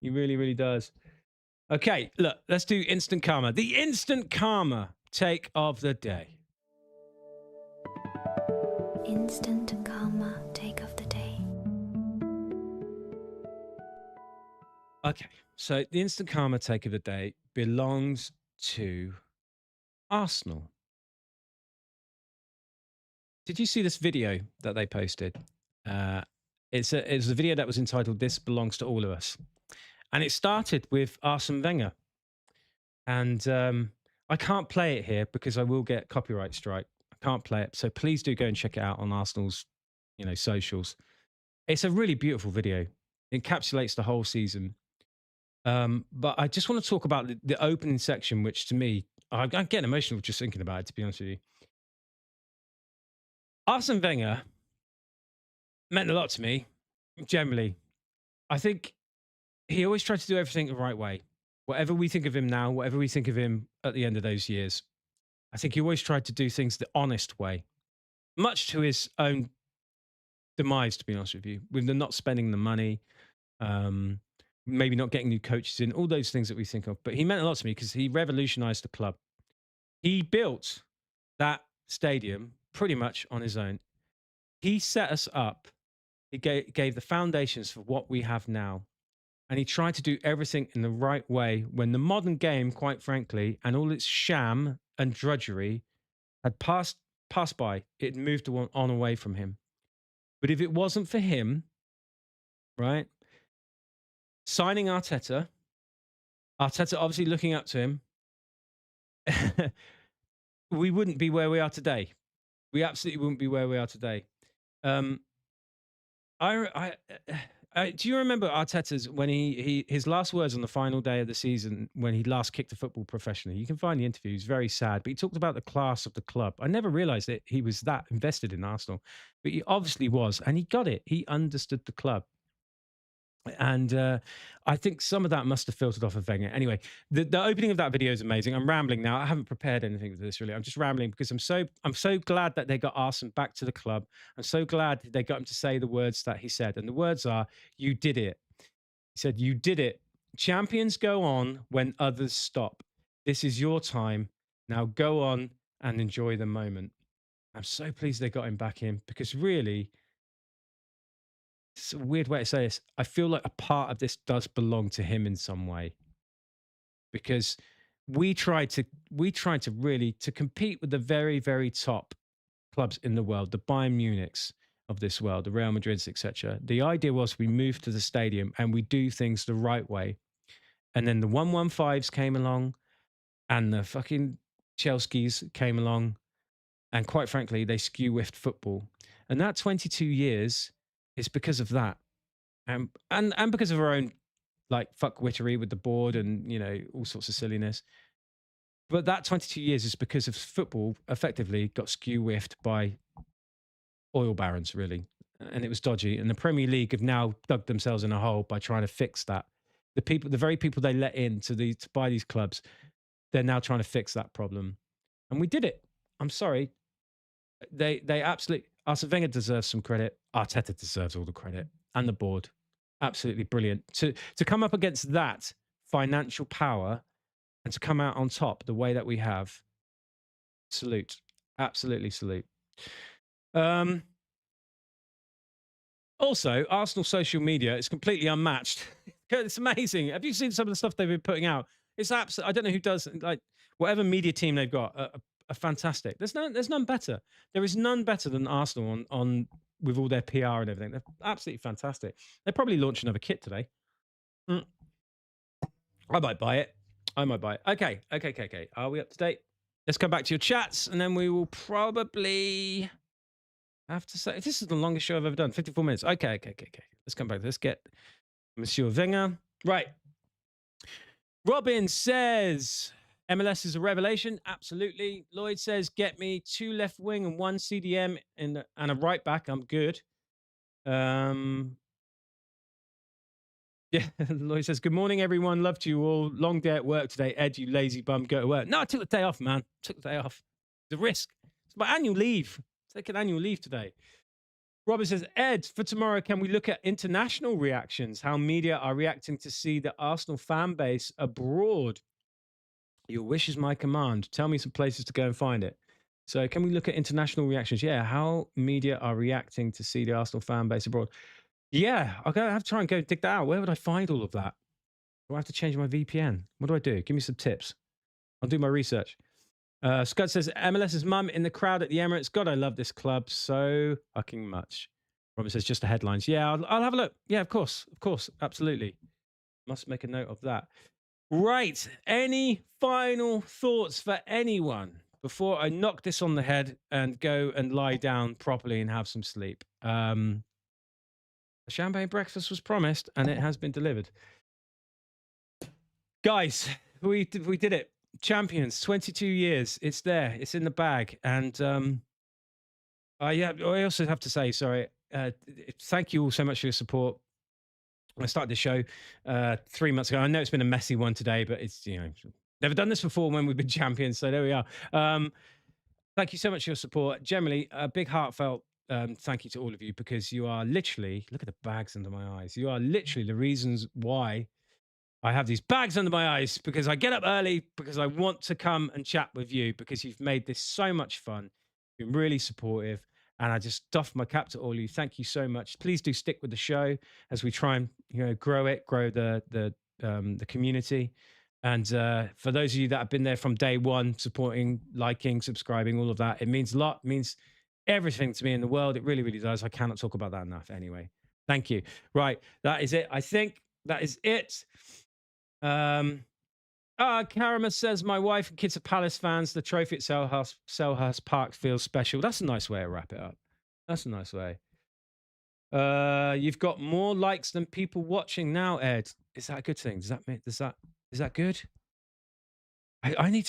He really, really does. Okay, look, let's do instant karma. The instant karma take of the day. Instant karma take of the day. Okay, so the instant karma take of the day belongs to Arsenal. Did you see this video that they posted? It's a video that was entitled "This Belongs to All of Us," and it started with Arsene Wenger. And I can't play it here because I will get copyright strike. I can't play it, so please do go and check it out on Arsenal's, socials. It's a really beautiful video. It encapsulates the whole season. But I just want to talk about the opening section, which to me, I'm getting emotional just thinking about it, to be honest with you. Arsene Wenger meant a lot to me, generally. I think he always tried to do everything the right way. Whatever we think of him now, whatever we think of him at the end of those years, I think he always tried to do things the honest way, much to his own demise, to be honest with you, with the not spending the money, maybe not getting new coaches in, all those things that we think of. But he meant a lot to me because he revolutionized the club. He built that stadium pretty much on his own. He set us up. He gave the foundations for what we have now. And he tried to do everything in the right way when the modern game, quite frankly, and all its sham and drudgery had passed by. It had moved on away from him. But if it wasn't for him, right, signing Arteta obviously looking up to him, we wouldn't be where we are today. We absolutely wouldn't be where we are today. Do you remember Arteta's when his last words on the final day of the season when he last kicked a football professionally? You can find the interview. He's very sad, but he talked about the class of the club. I never realized that he was that invested in Arsenal, but he obviously was, and he got it. He understood the club. And I think some of that must have filtered off of Wenger. Anyway, the opening of that video is amazing. I'm rambling now. I haven't prepared anything for this really. I'm just rambling because I'm so glad that they got Arsene back to the club. I'm so glad they got him to say the words that he said. And the words are, "You did it." He said, "You did it. Champions go on when others stop. This is your time. Now go on and enjoy the moment." I'm so pleased they got him back in because really, it's a weird way to say this. I feel like a part of this does belong to him in some way, because we tried to really to compete with the very, very top clubs in the world, the Bayern Munichs of this world, the Real Madrids, etc. The idea was we move to the stadium and we do things the right way. And then the 115s came along and the fucking Chelsea's came along. And quite frankly, they skew-whiffed football. And that 22 years is because of that. And because of our own, like, fuckwittery with the board and, all sorts of silliness. But that 22 years is because of football effectively got skew-whiffed by oil barons, really. And it was dodgy. And the Premier League have now dug themselves in a hole by trying to fix that. The very people they let in to buy these clubs, they're now trying to fix that problem. And we did it. I'm sorry. They absolutely... Arsene Wenger deserves some credit. Arteta deserves all the credit. And the board. Absolutely brilliant. To come up against that financial power and to come out on top the way that we have, salute. Absolutely salute. Also, Arsenal social media is completely unmatched. It's amazing. Have you seen some of the stuff they've been putting out? It's absolutely... I don't know who does... like, whatever media team they've got... are fantastic. There's none better. There is none better than Arsenal on with all their PR and everything. They're absolutely fantastic. They probably launch another kit today. I might buy it. Okay. Are we up to date? Let's come back to your chats, and then we will probably have to say this is the longest show I've ever done. 54 minutes. Okay. Let's come back. Let's get Monsieur Wenger. Right. Robin says MLS is a revelation. Absolutely. Lloyd says, get me 2 left wing and 1 CDM and a right back. I'm good. Yeah, Lloyd says, good morning, everyone. Love to you all. Long day at work today. Ed, you lazy bum, go to work. No, I took the day off, man. Took the day off. The risk. It's my annual leave. Taking annual leave today. Robert says, Ed, for tomorrow, can we look at international reactions? How media are reacting to see the Arsenal fan base abroad? Your wish is my command. Tell me some places to go and find it. So can we look at international reactions? Yeah, how media are reacting to see the Arsenal fan base abroad. Yeah, I'll have to try and go dig that out. Where would I find all of that? Do I have to change my VPN? What do I do? Give me some tips. I'll do my research. Scud says, MLS's mum in the crowd at the Emirates. God, I love this club so fucking much. Robin says, just the headlines. Yeah, I'll have a look. Yeah, of course. Absolutely. Must make a note of that. Right. Any final thoughts for anyone before I knock this on the head and go and lie down properly and have some sleep? The champagne breakfast was promised and it has been delivered. Guys, we did it. Champions, 22 years. It's there. It's in the bag. And yeah, I also have to say, sorry, thank you all so much for your support. I started the show 3 months ago. I know it's been a messy one today, but it's, you know, never done this before when we've been champions. So there we are. Thank you so much for your support. Generally, a big heartfelt thank you to all of you, because you are literally, look at the bags under my eyes. You are literally the reasons why I have these bags under my eyes, because I get up early, because I want to come and chat with you, because you've made this so much fun. You've been really supportive. And I just doff my cap to all of you. Thank you so much. Please do stick with the show as we try and, you know, grow the community. And for those of you that have been there from day one, supporting, liking, subscribing, all of that, it means a lot. It means everything to me in the world. It really, really does. I cannot talk about that enough. Anyway, thank you. Right, that is it. I think that is it. Karama says, my wife and kids are Palace fans. The trophy at Selhurst Park feels special. That's a nice way to wrap it up. That's a nice way. You've got more likes than people watching now, Ed. Is that a good thing? Is that good? I need,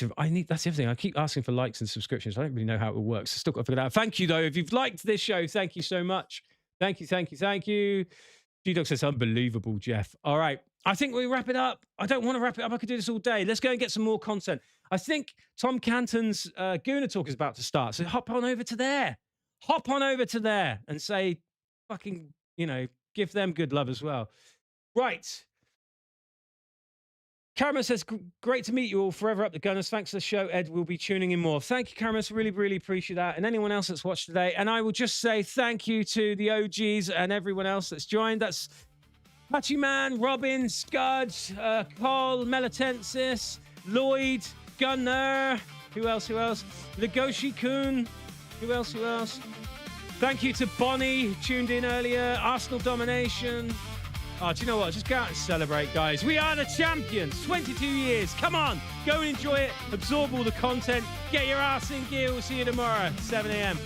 that's the other thing. I keep asking for likes and subscriptions. I don't really know how it works. I still got to figure it out. Thank you though. If you've liked this show, thank you so much. Thank you. G-Dog says, unbelievable, Jeff. All right. I think we wrap it up. I don't want to wrap it up. I could do this all day. Let's go and get some more content. I think Tom Canton's Gooner Talk is about to start. So hop on over to there. Hop on over to there and say, fucking, you know, give them good love as well. Right. Karama says, great to meet you all. Forever up the Gunners. Thanks for the show, Ed. We'll be tuning in more. Thank you, Karama. Really, really appreciate that. And anyone else that's watched today. And I will just say thank you to the OGs and everyone else that's joined. That's Patchy Man, Robin, Scud, Cole, Melitensis, Lloyd, Gunner. Who else? Legoshi Kun. Who else? Thank you to Bonnie, tuned in earlier. Arsenal Domination. Oh, do you know what? Just go out and celebrate, guys. We are the champions. 22 years. Come on. Go and enjoy it. Absorb all the content. Get your ass in gear. We'll see you tomorrow, 7 a.m.